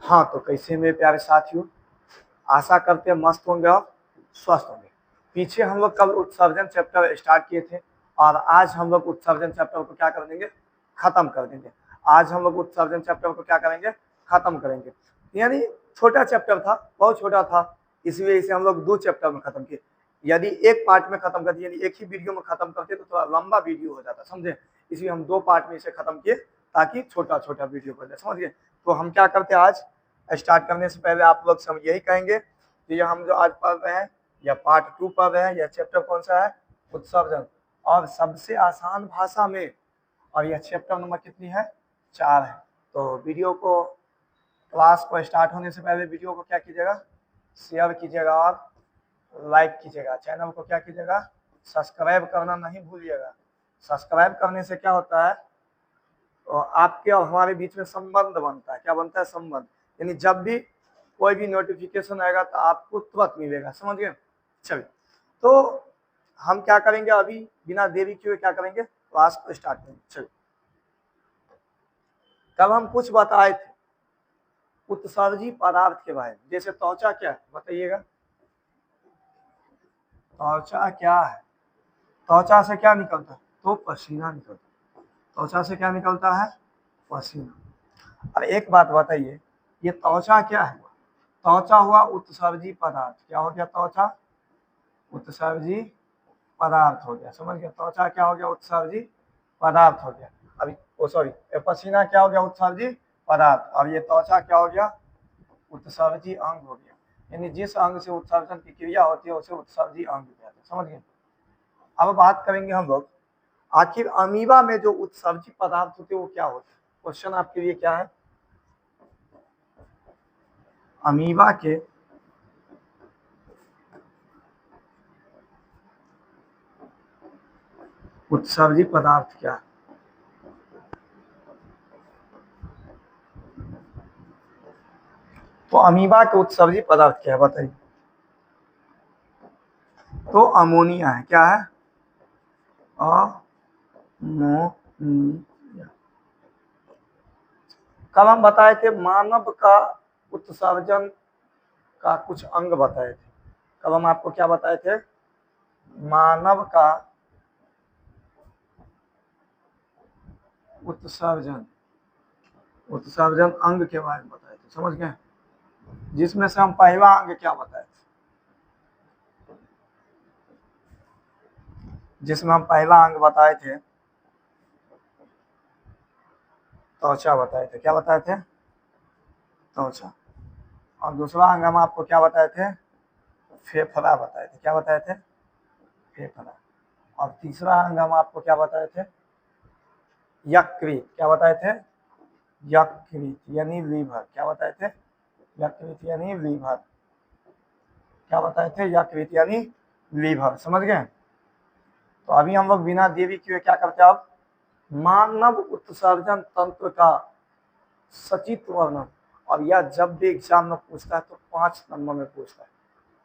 हाँ तो कैसे मेरे प्यारे साथियों, आशा करते हैं मस्त होंगे और स्वस्थ होंगे। पीछे हम लोग कल उत्सर्जन चैप्टर स्टार्ट किए थे और आज हम लोग उत्सर्जन चैप्टर को क्या कर देंगे, खत्म कर देंगे। आज हम लोग उत्सर्जन चैप्टर को क्या करेंगे, खत्म करेंगे। यानी छोटा चैप्टर था, बहुत छोटा था, इसलिए इसे हम लोग 2 चैप्टर में खत्म किए। यदि एक पार्ट में खत्म करते, यानी एक ही वीडियो में खत्म करते तो थोड़ा लंबा वीडियो हो जाता, समझे। इसलिए हम 2 पार्ट में इसे खत्म किए ताकि छोटा छोटा वीडियो बन जाए, समझ गए। तो हम क्या करते हैं, आज स्टार्ट करने से पहले आप लोग सब यही कहेंगे कि हम जो आज पढ़ रहे हैं या पार्ट 2 पढ़ रहे हैं, यह चैप्टर कौन सा है, उत्सर्जन, और सबसे आसान भाषा में, और यह चैप्टर नंबर कितनी है, 4 है। तो वीडियो को, क्लास को स्टार्ट होने से पहले वीडियो को क्या कीजिएगा, शेयर कीजिएगा और लाइक कीजिएगा। चैनल को क्या कीजिएगा, सब्सक्राइब करना नहीं भूलिएगा। सब्सक्राइब करने से क्या होता है, तो आपके और हमारे बीच में संबंध बनता है। क्या बनता है, संबंध। यानी जब भी कोई भी नोटिफिकेशन आएगा तो आपको तुरंत मिलेगा, समझ गए। चलिए, तो हम क्या करेंगे, अभी बिना देरी किए क्या करेंगे, क्लास को स्टार्ट करेंगे। चलिए, कल हम कुछ बताए थे उत्सर्जी पदार्थ के बारे में। जैसे त्वचा क्या है, बताइएगा, त्वचा क्या है। त्वचा से क्या निकलता है, तो पसीना निकलता है। त्वचा से क्या निकलता है, पसीना। और एक बात बताइए, ये त्वचा क्या है, त्वचा हुआ उत्सर्जी पदार्थ। क्या हो गया, त्वचा उत्सर्जी पदार्थ हो गया, समझ गया। त्वचा क्या हो गया, उत्सर्जी पदार्थ हो गया। अभी सॉरी, पसीना क्या हो गया, उत्सर्जी पदार्थ। अब ये त्वचा क्या हो गया, उत्सर्जी अंग हो गया। यानी जिस अंग से उत्सर्जन की क्रिया होती है उसे उत्सर्जी अंग कहते हैं, समझ गए। अब बात करेंगे हम लोग, आखिर अमीबा में जो उत्सर्जी पदार्थ होते हैं वो क्या होते हैं। क्वेश्चन आपके लिए क्या है, अमीबा के उत्सर्जी पदार्थ क्या है। तो अमीबा के उत्सर्जी पदार्थ क्या है, बताइए। तो अमोनिया है। क्या है, अमोनिया। कल हम बताए थे मानव का उत्सर्जन का कुछ अंग बताए थे। कल हम आपको क्या बताए थे, मानव का उत्सर्जन अंग के बारे में बताए थे, समझ गए। जिसमें से हम पहला अंग क्या बताए थे, जिसमें हम पहला अंग बताए थे त्वचा बताए थे। क्या बताए थे, त्वचा। और दूसरा अंग हम आपको क्या बताए थे, फेफड़ा बताए थे। क्या बताए थे, फेफड़ा। और तीसरा अंग हम आपको क्या बताए थे, यकृत। क्या बताए थे, यकृत यानी लीवर। क्या बताए थे, यकृत यानी लीवर। क्या बताए थे, यकृत यानी लीवर, समझ गए। तो अभी हम लोग बिना देरी किए क्या करते हैं, अब मानव उत्सर्जन तंत्र का सचित्र वर्णन। और यह जब भी एग्जाम में पूछता है तो 5 नंबर में पूछता है।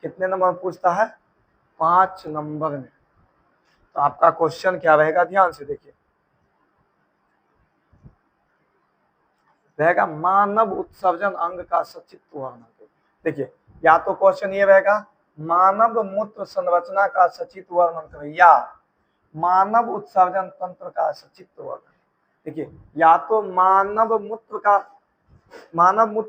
कितने नंबर में पूछता है, 5 नंबर में। तो आपका क्वेश्चन क्या रहेगा, ध्यान से देखिए, रहेगा मानव उत्सर्जन अंग का सचित्र वर्णन। देखिए, या तो क्वेश्चन ये रहेगा मानव मूत्र संरचना का सचित्र वर्णन करें, या मानव उत्सर्जन तंत्र का सचित्र वर्णन। देखिए, या तो मानव मूत्र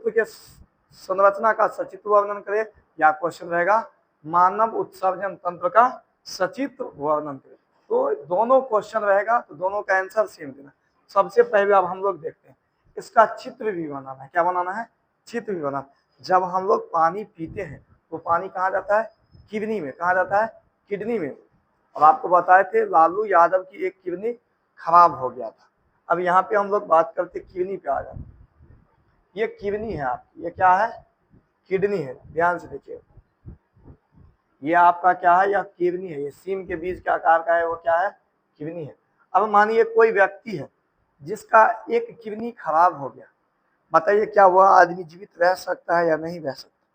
के संरचना का सचित्र वर्णन करे, या क्वेश्चन रहेगा मानव उत्सर्जन तंत्र का सचित्र वर्णन करे। तो दोनों क्वेश्चन रहेगा, तो दोनों का आंसर सेम देना। सबसे पहले अब हम लोग देखते हैं, इसका चित्र भी बनाना है। क्या बनाना है, चित्र भी बनाना। जब हम लोग पानी पीते हैं तो पानी कहाँ जाता है, किडनी में। कहाँ जाता है, किडनी में। अब आपको बताए थे लालू यादव की एक किडनी खराब हो गया था। अब यहाँ पे हम लोग बात करते किडनी पे आ जाते। ये किडनी है आपकी, ये क्या है, किडनी है। ध्यान से देखिए, ये आपका क्या है, यह किडनी है। ये सीम के बीज के आकार का है, वो क्या है, किडनी है। अब मानिए कोई व्यक्ति है जिसका एक किडनी खराब हो गया, बताइए क्या वह आदमी जीवित रह सकता है या नहीं रह सकता।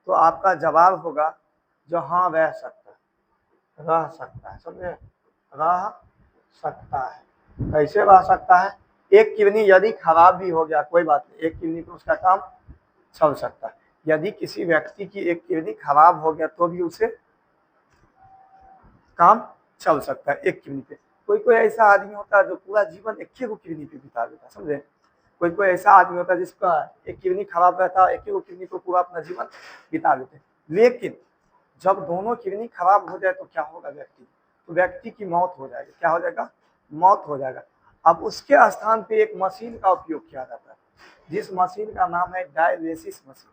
तो आपका जवाब होगा जो हाँ रह सकता है, रह सकता है, समझे, रह सकता है। कैसे रह सकता है, एक किडनी यदि खराब भी हो गया कोई बात नहीं, एक किडनी तो उसका काम चल सकता है। यदि किसी व्यक्ति की एक किडनी खराब हो गया तो भी उसे काम चल सकता है एक किडनी पे। कोई कोई ऐसा आदमी होता है जो पूरा जीवन एक ही किडनी पे बिता देता है, समझे। कोई कोई ऐसा आदमी होता है जिसका एक किडनी खराब रहता है, एक ही किडनी पे पूरा अपना जीवन बिता देते हैं। लेकिन जब दोनों किडनी खराब हो जाए तो क्या होगा व्यक्ति, तो व्यक्ति की मौत हो जाएगी। क्या हो जाएगा, मौत हो जाएगा। अब उसके स्थान पे एक मशीन का उपयोग किया जाता है, जिस मशीन का नाम है डायलिसिस मशीन।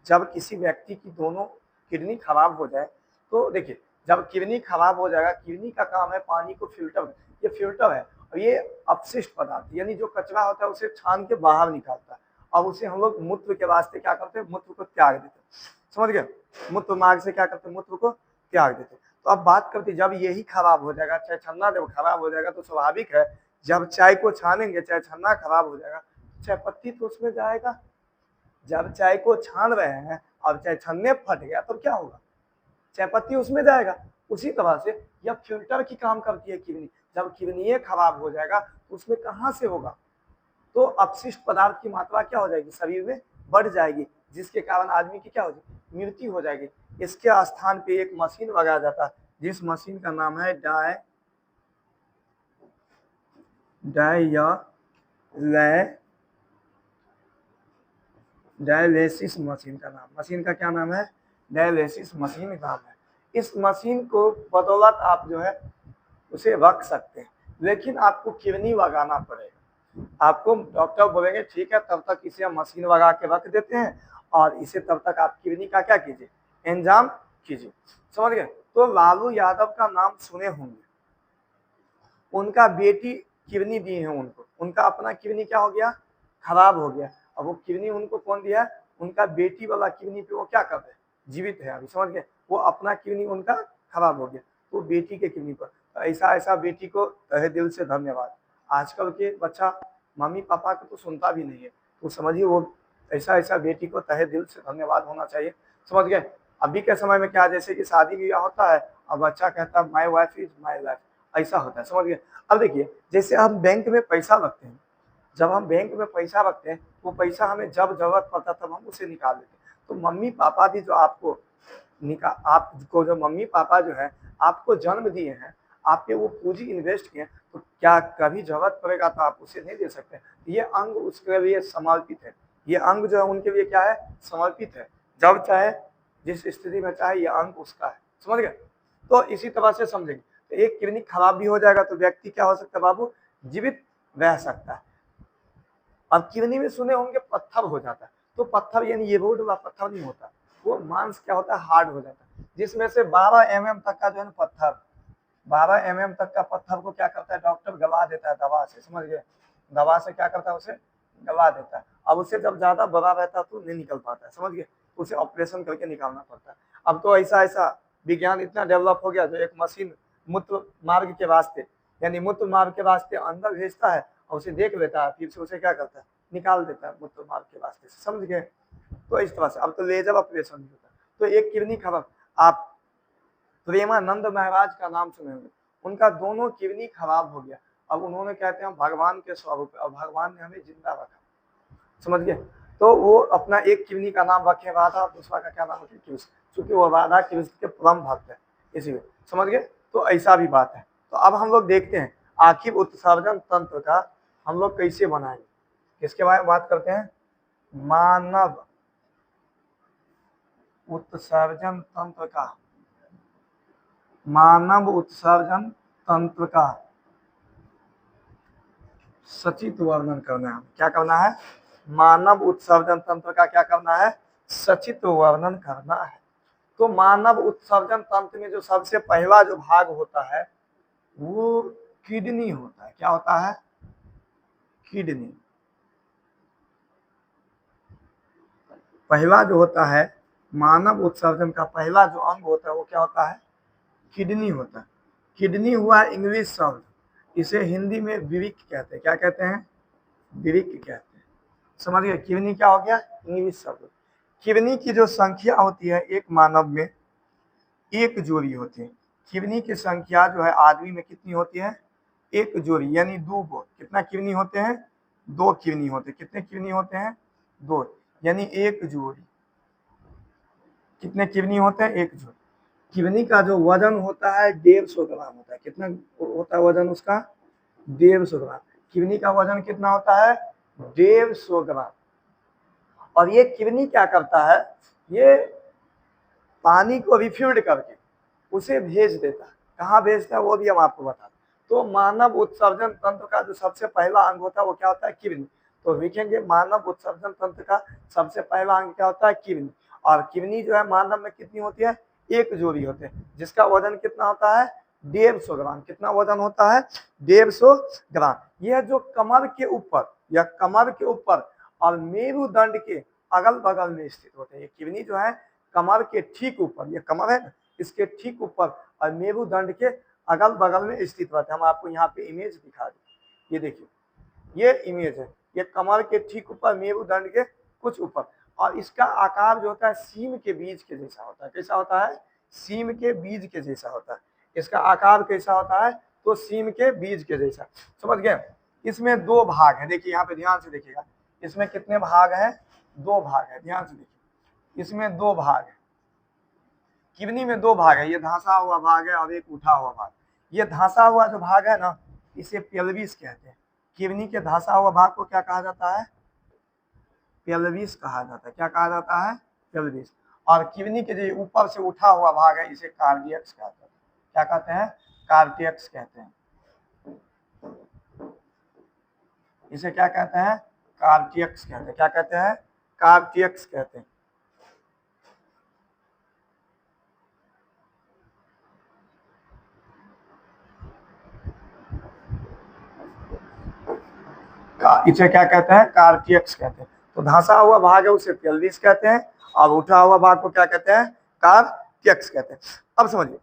जब किसी व्यक्ति की दोनों किडनी खराब हो जाए तो देखिए, जब किडनी खराब हो जाएगा, किडनी का काम है पानी को फिल्टर, ये फिल्टर है और ये अपशिष्ट पदार्थ यानी जो कचरा होता है उसे छान के बाहर निकालता है। अब उसे हम लोग मूत्र के वास्ते क्या करते हैं, मूत्र को त्याग देते हैं, समझ गए। मूत्र मार्ग से क्या करते हैं, मूत्र को त्याग देते हैं। तो अब बात करते हैं, जब यही खराब हो जाएगा, चाहे छन्ना जब खराब हो जाएगा तो स्वाभाविक है जब चाय को छानेंगे, चाहे छन्ना खराब हो जाएगा, चाय पत्ती तो उसमें जाएगा। जब चाय को छान रहे हैं और चाय छन्ने फट गया तो क्या होगा, चाय पत्ती उसमें जाएगा। उसी तरह से यह फिल्टर की काम करती है किडनी। जब किडनी खराब हो जाएगा तो उसमें कहाँ से होगा, तो अपशिष्ट पदार्थ की मात्रा क्या हो जाएगी, शरीर में बढ़ जाएगी, जिसके कारण आदमी की क्या हो जाएगी, मृत्यु हो जाएगी। इसके स्थान पे एक मशीन लगाया जाता है, जिस मशीन का नाम है डायलिसिस मशीन का नाम, मशीन का क्या नाम है, डायलिसिस मशीन नाम है। इस मशीन को बदौलत आप जो है उसे रख सकते हैं, लेकिन आपको किडनी लगाना पड़ेगा। आपको डॉक्टर बोलेंगे ठीक है, तब तक इसे हम मशीन लगा के रख देते हैं और इसे तब तक आप किडनी का क्या कीजिए, इंतजाम कीजिए, समझ गए। तो लालू यादव का नाम सुने होंगे, उनका बेटी किडनी दी है उनको, उनका अपना किडनी क्या हो गया, खराब हो गया। अब वो किडनी उनको कौन दिया, उनका बेटी वाला किडनी पे वो क्या कर रहे हैं, जीवित है अभी, समझ गए। वो अपना किडनी उनका खराब हो गया तो बेटी के किडनी पर, ऐसा ऐसा बेटी को तहे दिल से धन्यवाद। आजकल के बच्चा मम्मी पापा को तो सुनता भी नहीं है, तो समझिए वो ऐसा ऐसा बेटी को तहे दिल से धन्यवाद होना चाहिए, समझ गए। अभी के समय में क्या, जैसे कि शादी ब्याह होता है और बच्चा कहता है my wife is my life, ऐसा होता है, समझ गए। अब देखिए, जैसे हम बैंक में पैसा रखते हैं, जब हम बैंक में पैसा रखते हैं वो पैसा हमें जब जरूरत पड़ता तब हम उसे निकाल लेते हैं। तो मम्मी पापा भी जो आपको जो मम्मी पापा जो है आपको जन्म दिए हैं, आप पे वो पूंजी इन्वेस्ट किए, तो क्या कभी जरूरत पड़ेगा तो आप उसे नहीं दे सकते। ये अंग उसके लिए समर्पित है, ये अंग जो है उनके लिए क्या है, समर्पित है। जब चाहे जिस स्थिति में चाहे ये अंग उसका है, समझ गए। तो इसी तरह से समझेंगे, तो एक किडनी खराब भी हो जाएगा तो व्यक्ति क्या हो सकता है बाबू, जीवित रह सकता है। अब किडनी में सुने होंगे पत्थर हो जाता है, तो पत्थर यानी ये रोड वाला पत्थर नहीं होता, वो मांस क्या होता है, हार्ड हो जाता है, जिसमें से 12 mm तक का जो है पत्थर, 12 mm तक का पत्थर को क्या करता है, डॉक्टर गला देता है दवा से, समझ गए। दवा से क्या करता है, उसे गला देता है। अब उसे जब ज्यादा बड़ा रहता है तो नहीं निकल पाता है, समझ गए, उसे ऑपरेशन करके निकालना पड़ता है। अब तो ऐसा ऐसा विज्ञान इतना डेवलप हो गया जो एक मशीन मूत्र मार्ग के वास्ते यानी मूत्र मार्ग के वास्ते अंदर भेजता है और उसे देख लेता है, फिर से उसे क्या करता है, निकाल देता है मूत्र मार्ग के वास्ते, समझ गए। तो इस तरह से अब तो लेजर ऑपरेशन भी होता है। तो एक किडनी खराब, आप प्रेमानंद महाराज का नाम सुने होंगे, उनका दोनों किडनी खराब हो गया। अब उन्होंने कहते हैं भगवान के स्वरूप और भगवान ने हमें जिंदा रखा, समझ गए। तो वो अपना एक किडनी का नाम रखे राधा, दूसरा का क्या नाम रखे कृष्ण, क्योंकि वो राधा कृष्ण के परम भक्त है, इसीलिए, समझ गए। तो ऐसा भी बात है। तो अब हम लोग देखते हैं आखिर उत्सर्जन तंत्र का हम लोग कैसे बनाएंगे, किसके बारे में बात करते हैं, मानव उत्सर्जन तंत्र का, मानव उत्सर्जन तंत्र का सचित्र वर्णन करना है। क्या करना है, मानव उत्सर्जन तंत्र का क्या करना है, सचित्र वर्णन करना है। तो मानव उत्सर्जन तंत्र में जो सबसे पहला जो भाग होता है वो किडनी होता है। क्या होता है, किडनी। पहला जो होता है मानव उत्सर्जन का पहला जो अंग होता है वो क्या होता है, किडनी होता है। किडनी हुआ इंग्लिश शब्द, इसे हिंदी में विरिक कहते हैं। क्या कहते हैं, विरिक कहते हैं, समझ गए। किडनी क्या हो गया, इंग्लिश शब्द। किडनी की जो संख्या होती है एक मानव में एक जोड़ी होती है। किडनी की संख्या जो है आदमी में कितनी होती है, एक जोड़ी यानी दो गो। कितना किडनी होते हैं, दो किडनी होते हैं। कितने किडनी होते हैं, दो। यानी एक जोड़ी। कितने किडनी होते हैं? एक जोड़ी। किडनी का जो वजन होता है 150 ग्राम होता है। कितना होता है वजन उसका? 150 ग्राम। किडनी का वजन कितना होता है? 150 ग्राम। और ये किडनी क्या करता है? ये पानी को रिफ्यूज करके उसे भेज देता है। कहाँ भेजता है वो भी हम आपको बता दें। तो मानव उत्सर्जन तंत्र का जो सबसे पहला अंग होता है वो क्या होता है? किडनी। तो देखेंगे मानव उत्सर्जन तंत्र का सबसे पहला अंग क्या होता है? किडनी। और किडनी जो है मानव में कितनी होती है? एक जोड़ी होते हैं, जिसका वजन कितना होता है? 150 ग्राम। कितना वजन होता है? 150 ग्राम। यह जो कमर के ऊपर, या कमर के ऊपर और मेरुदंड के अगल बगल में स्थित होते हैं। ये किडनी जो है कमर के ठीक ऊपर, ये कमर है इसके ठीक ऊपर और मेरुदंड के अगल बगल में स्थित रहते हैं। हम आपको यहाँ पे इमेज दिखा दें। ये देखिए, ये इमेज है। ये कमर के ठीक ऊपर, मेरुदंड के कुछ ऊपर। और इसका आकार जो होता है सीम के बीज के जैसा होता है। कैसा होता है? सीम के बीज के जैसा होता है। इसका आकार कैसा होता है? तो सीम के बीज के जैसा। समझ गए? इसमें दो भाग है। देखिए यहाँ पे ध्यान से देखिएगा, इसमें कितने भाग है? दो भाग है। ध्यान से देखिए, इसमें दो भाग है। किडनी में दो भाग है, ये धंसा हुआ भाग है और एक उठा हुआ भाग। ये धंसा हुआ जो भाग है ना, इसे पेल्विस कहते हैं। किडनी के धंसा हुआ भाग को क्या कहा जाता है? पेल्विस कहा जाता है। क्या कहा जाता है? पेल्विस। और किडनी के जो ऊपर से उठा हुआ भाग है इसे कार्डियक्स कहते हैं। क्या कहते हैं? कार्डियक्स कहते हैं। इसे क्या कहते हैं? कार्डियक्स कहते हैं। क्या कहते हैं? कार्डियक्स कहते हैं। इसे क्या कहते हैं? कार्डियक्स कहते हैं। तो धंसा हुआ भाग है उसे पेल्विस कहते हैं, और उठा हुआ भाग को क्या कहते हैं? कार्डियक्स कहते हैं। अब समझिए,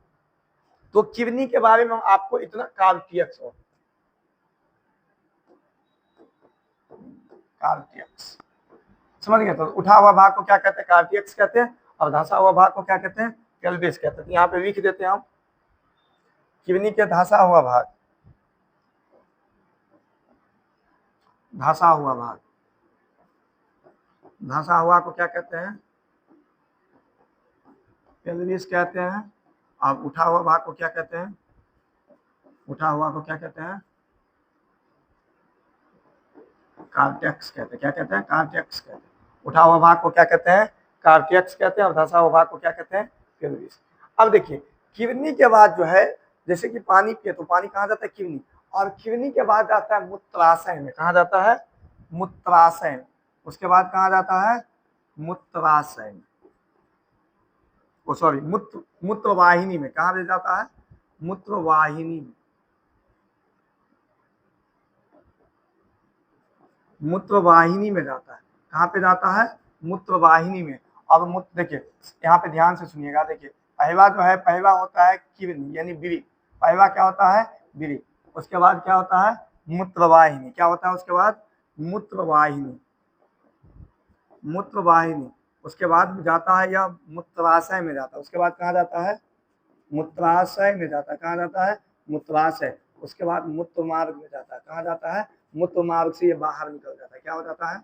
तो किडनी के बारे में आपको इतना कार्डियक्स हो, कार्डियक्स समझ गए। तो उठा हुआ भाग को क्या कहते हैं? कार्डियक्स कहते हैं। और धंसा हुआ भाग को क्या कहते हैं? पेल्विस कहते हैं। यहाँ पे लिख देते हैं हम, किडनी के धंसा हुआ भाग, धंसा हुआ भाग, धंसा हुआ को क्या कहते हैं? पेल्विस कहते हैं। और उठा हुआ भाग को क्या कहते हैं? उठा हुआ को क्या कहते हैं? कार्डियक्स कहते हैं। क्या कहते हैं? कार्डियक्स कहते हैं। उठा हुआ भाग को क्या कहते हैं? कार्डियक्स कहते हैं। और धंसा हुआ भाग को क्या कहते हैं? पेल्विस। अब देखिए, किडनी के बाद जो है, जैसे कि पानी पिए तो पानी कहाँ जाता है? किडनी। और किडनी के बाद जाता है मूत्राशय में। कहाँ जाता है? मूत्राशय में। उसके बाद कहाँ जाता है? मूत्राशय में। ओ सॉरी, मूत्रवाहिनी में। कहाँ ले जाता है? मूत्रवाहिनी में। मूत्रवाहिनी में जाता है। कहाँ पे जाता है? मूत्रवाहिनी में। अब मूत्र देखिए, यहाँ पे ध्यान से सुनिएगा। देखिए, पहला जो है, पहला होता है किडनी यानी बिरी। पहला क्या होता है? बिरी। उसके बाद क्या होता है? मूत्रवाहिनी। क्या होता है उसके बाद? मूत्रवाहिनी। मूत्रवाहिनी। उसके बाद जाता है या मूत्राशय में जाता है। उसके बाद कहाँ जाता है? मूत्राशय में जाता है। कहाँ जाता है? मूत्राशय। उसके बाद मूत्र मार्ग में जाता है। कहाँ जाता है? मूत्र मार्ग से ये बाहर निकल जाता है। क्या हो जाता है?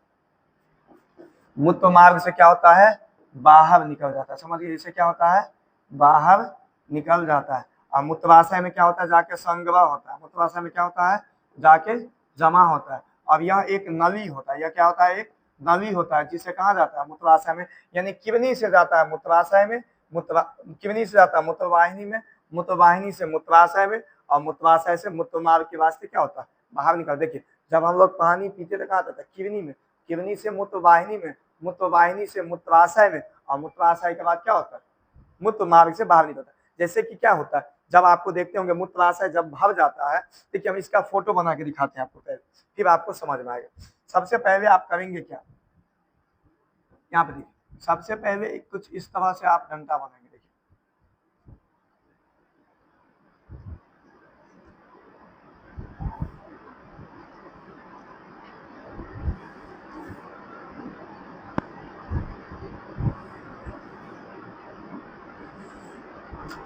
मूत्र मार्ग से क्या होता है? बाहर निकल जाता है। समझिए, इसे क्या होता है? बाहर निकल जाता है। और मूत्राशय में क्या होता है? जाके संग्रह होता है। मूत्राशय में क्या होता है? जाके जमा होता है। अब यह एक नली होता है। यह क्या होता है? एक नली होता है, जिसे कहाँ जाता है? मूत्राशय में। यानी किडनी से जाता है मूत्राशय में, किडनी से जाता है मूत्रवाहिनी में, मूत्रवाहिनी से मूत्राशय में, और मूत्राशय से मूत्र मार्ग के वास्ते क्या होता है? बाहर निकल। देखिए, जब हम लोग पानी पीते तो कहाँ जाता है? किडनी में। किडनी से मूत्रवाहिनी में, मूत्रवाहिनी से मूत्राशय में, और मूत्राशय के बाद क्या होता है? मूत्र मार्ग से बाहर निकलता है। जैसे कि क्या होता है, जब आपको देखते होंगे मूत्राशय जब भर जाता है, देखिए हम इसका फोटो बना के दिखाते हैं आपको पहले, फिर आपको समझ में आएगा। सबसे पहले आप करेंगे क्या? यहाँ पे देखिए, सबसे पहले कुछ इस तरह से आप डंडा बनाएंगे। देखिए,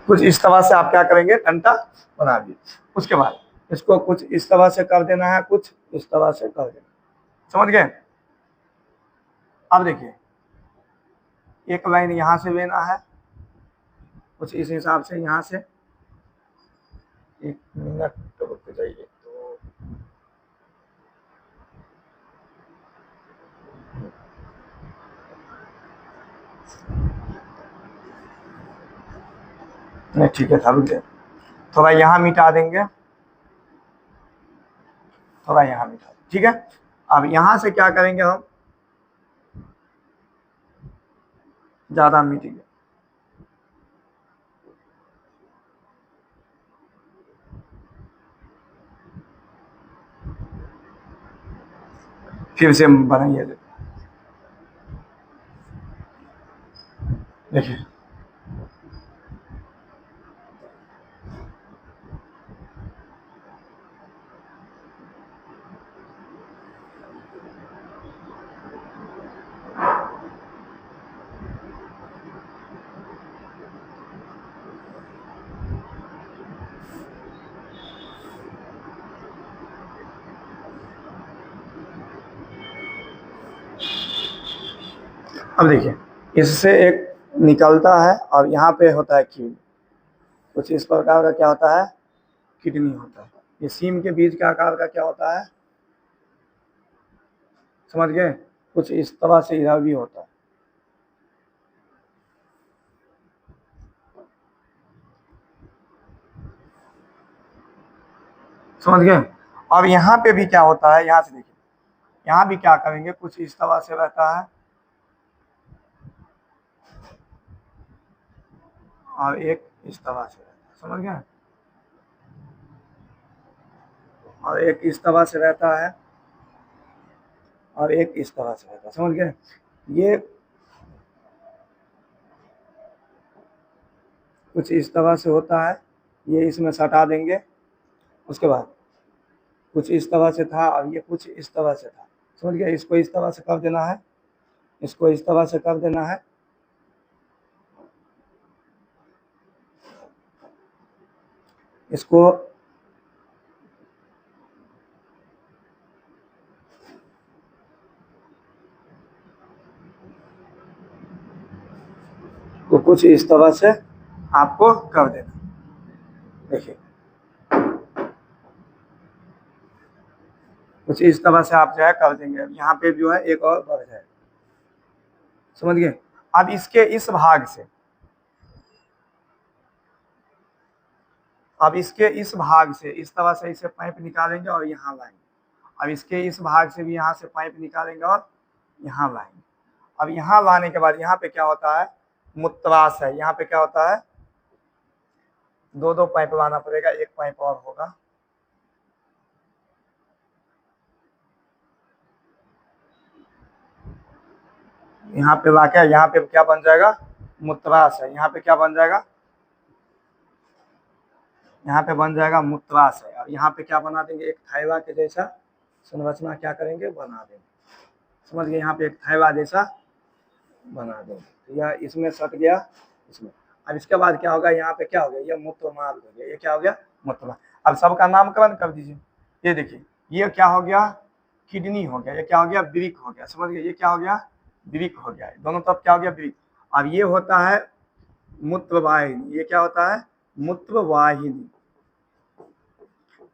कुछ इस तरह से आप क्या करेंगे? डंडा बना दिए। उसके बाद इसको कुछ इस तरह से कर देना है, कुछ इस तरह से कर देना। समझ गए? अब देखिए, एक लाइन यहाँ से लेना है कुछ इस हिसाब से, यहाँ से 1 मिनट रुक जाइए। तो नहीं ठीक है था, रुक जाए, थोड़ा यहाँ मिटा देंगे, थोड़ा यहाँ मिटा, ठीक है। अब यहाँ से क्या करेंगे हम, ज्यादा मिट गया, फिर से बनाइए, देखिए अब देखिए इससे एक निकलता है और यहाँ पे होता है किडनी, कुछ इस प्रकार का क्या होता है, किडनी होता है। ये सीम के बीज के आकार का क्या होता है, समझ गए, कुछ इस तरह से इधर भी होता है। समझ गए। अब यहाँ पे भी क्या होता है, यहाँ से देखिए, यहाँ भी क्या करेंगे, कुछ इस तरह से रहता है और एक इस तरह से रहता है, समझ गए, और एक इस तरह से रहता है और एक इस तरह से रहता है, समझ गए। ये कुछ इस तरह से होता है, ये इसमें सटा देंगे, उसके बाद कुछ इस तरह से था और ये कुछ इस तरह से था, समझ गए। इसको इस तरह से कर देना है, इसको इस तरह से कर देना है, इसको तो कुछ इस तरह से आपको कर देना, देखिए कुछ इस तरह से आप जो है कर देंगे। यहाँ पे जो है एक और बढ़ जाए, समझ गए। अब इसके इस भाग से, अब इसके इस भाग से इस तरह से इसे पाइप निकालेंगे और यहाँ लाएंगे। अब इसके इस भाग से भी यहाँ से पाइप निकालेंगे और यहाँ लाएंगे। अब यहाँ लाने के बाद यहाँ पे क्या होता है, मूत्राशय है, यहाँ पे क्या होता है, दो दो पाइप लाना पड़ेगा, एक पाइप और होगा, यहाँ पे लाके यहाँ पे क्या बन जाएगा, मूत्राशय, यहाँ पे क्या बन जाएगा, यहाँ पे बन जाएगा मूत्राशय, और यहाँ पे क्या बना देंगे, एक थाइवा के जैसा संरचना क्या करेंगे, बना देंगे, समझ गए। यहाँ पे एक थाइवा जैसा बना देंगे, तो यह इसमें सट गया, इसमें। अब इसके बाद क्या होगा, यहाँ पे क्या हो गया, ये मूत्र मार्ग हो गया, ये क्या हो गया, मूत्र। अब सबका नामकरण कर दीजिए, ये देखिए ये क्या हो गया, किडनी हो गया, ये क्या हो गया, वृक्क हो गया, समझ गए, ये क्या हो गया, वृक्क हो गया, दोनों तरफ क्या हो गया, वृक्क। अब ये होता है मूत्रवाहिनी, ये क्या होता है, मूत्रवाहिनी,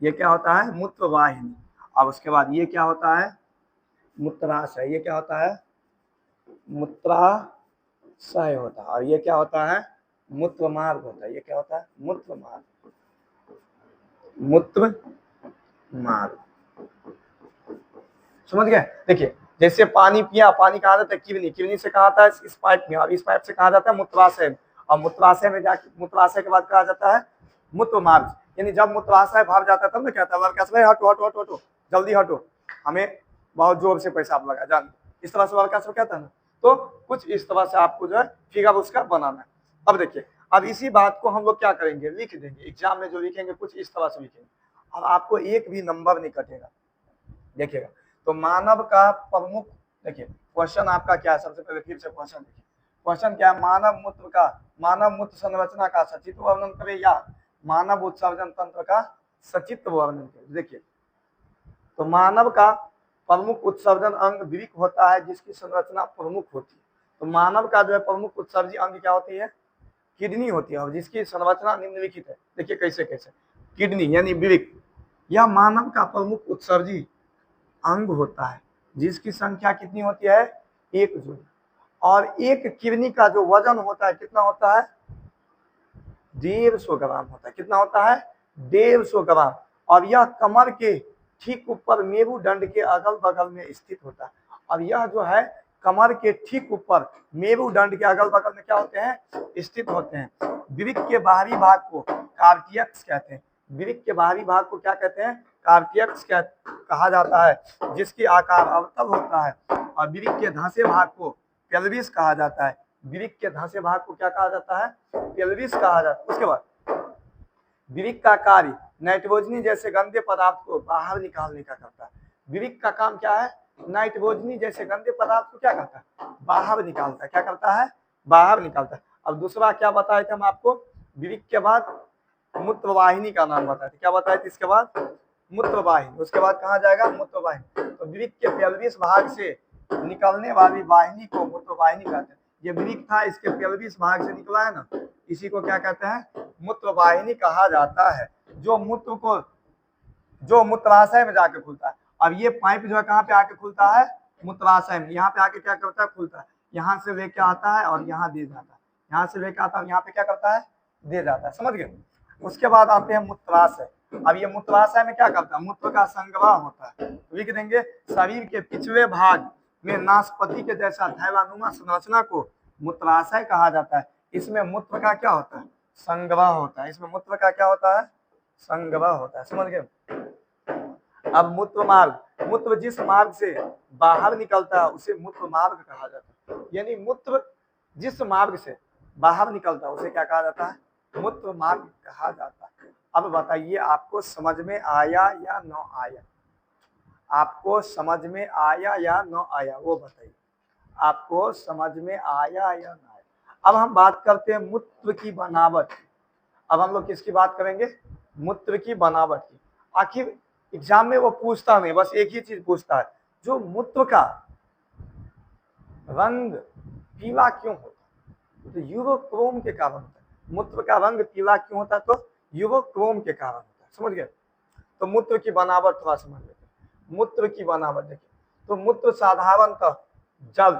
ये क्या होता है, मूत्रवाहिनी। अब उसके बाद ये क्या होता है, मूत्राशय, ये क्या होता है, मूत्राशय होता है, और ये क्या होता है, मूत्र मार्ग होता है, ये क्या होता है, मूत्र मार्ग, मूत्र मार्ग, समझ गए। देखिए जैसे पानी पिया, पानी कहाँ जाता है, किडनी, किडनी से कहाँ आता है, इस पाइप में, और इस पाइप से कहाँ जाता है, मूत्राशय, और मूत्राशय में जाके, मूत्राशय के बाद कहा जाता है मूत्र मार्ग। यानी जब मूत्राशय भर जाता है तब ना कहता है वर्कर्स भाई हटो हटो हटो हटो, जल्दी हटो, हमें बहुत जोर से पेशाब लगा, जान, इस तरह से वर्कर्स कहता है ना। तो कुछ इस तरह से आपको जो है फिगर उसका बनाना है। अब देखिए, अब इसी बात को हम लोग क्या करेंगे, लिख देंगे, एग्जाम में जो लिखेंगे कुछ इस तरह से लिखेंगे, अब आपको एक भी नंबर नहीं कटेगा, देखिएगा। तो मानव का प्रमुख, देखिए क्वेश्चन आपका क्या है, सबसे पहले फिर से क्वेश्चन देखिए, क्वेश्चन क्या है, मानव मूत्र का, मानव मूत्र संरचना का सचित्र वर्णन करें या मानव उत्सर्जन तंत्र का सचित्र वर्णन करें। देखिए तो मानव का प्रमुख उत्सर्जन अंग वृक्क होता है, जिसकी संरचना प्रमुख होती है, तो मानव का जो है प्रमुख उत्सर्जी अंग क्या होती है? किडनी होती है, और जिसकी संरचना निम्नलिखित है। देखिए कैसे कैसे, किडनी यानी वृक्क, यह मानव का प्रमुख उत्सर्जी अंग होता है, जिसकी संख्या कितनी होती है? एक जोड़ी। और एक किडनी का जो वजन होता है कितना होता है? 150 ग्राम होता है। कितना होता है? 150 ग्राम। और यह कमर के ठीक ऊपर मेरुदंड के अगल बगल में स्थित होता है। और यह जो है कमर के ठीक ऊपर मेरुदंड के अगल बगल में क्या होते हैं? स्थित होते हैं। वृक्क के बाहरी भाग को कार्डियक्स कहते हैं। वृक्क के बाहरी भाग को क्या कहते हैं? कार्डियक्स कहा जाता है, जिसकी आकार अवतल होता है। और वृक्क के धंसे भाग को पेल्विस कहा जाता है। वृक्क के धंसे भाग को क्या कहा जाता है? पेल्विस कहा जाता है। उसके बाद वृक्क का कार्य नाइट्रोजनी जैसे गंदे पदार्थ को बाहर निकालने का करता है। वृक्क का काम क्या है? नाइट्रोजनी जैसे गंदे पदार्थ को क्या करता है? बाहर निकालता है। क्या करता है? बाहर निकालता है। अब दूसरा क्या बताए थे हम आपको? वृक्क के बाद मूत्रवाहिनी का नाम बताए थे। क्या बताए थे इसके बाद? मूत्रवाहिनी। उसके बाद कहाँ जाएगा? मूत्रवाहिनी। तो वृक्क के पेल्विस भाग से निकलने वाली वाहिनी को मूत्रवाहिनी कहते हैं। ये वृक्क था, इसके पेल्विस भाग से निकला है ना, इसी को क्या कहते हैं? मूत्रवाहिनी कहा जाता है। जो मूत्राशय में जाके खुलता है। अब ये पाइप जो है कहाँ पे आके खुलता है? मूत्राशय में। यहाँ पे आके क्या करता है? खुलता है। यहाँ से लेके आता है और यहाँ दे जाता है। यहाँ से लेके आता है, यहाँ पे क्या करता है? दे जाता है। समझ गए? उसके बाद आते हैं मूत्राशय। अब ये मूत्राशय में क्या करता है? मूत्र का संग्रह होता है। लिख देंगे, शरीर के पिछले भाग में नाशपाती के जैसा थैलानुमा संरचना को मूत्राशय कहा जाता है। इसमें मूत्र का क्या होता है? संग्रह होता है। इसमें मूत्र का क्या होता है? संग्रह होता है। समझ गए? अब मूत्र मार्ग, मूत्र जिस मार्ग से बाहर निकलता है उसे मूत्र मार्ग कहा जाता है। यानी मूत्र जिस मार्ग से बाहर निकलता है उसे क्या कहा जाता है? मूत्र मार्ग कहा जाता है। अब बताइए, आपको समझ में आया या न आया? आपको समझ में आया या न आया, वो बताइए। आपको समझ में आया या न आया? अब हम बात करते हैं मूत्र की बनावट। अब हम लोग किसकी बात करेंगे? मूत्र की बनावट की। आखिर एग्जाम में वो पूछता नहीं, बस एक ही चीज पूछता है, जो मूत्र का रंग पीला क्यों होता है? तो यूरोक्रोम के कारण होता है। मूत्र का रंग पीला क्यों होता है? तो यूरोक्रोम के कारण होता है। समझ गए? तो मूत्र की बनावट थोड़ा समझ लेते हैं। मूत्र की बनावट देखिए, तो मूत्र साधारणतः जल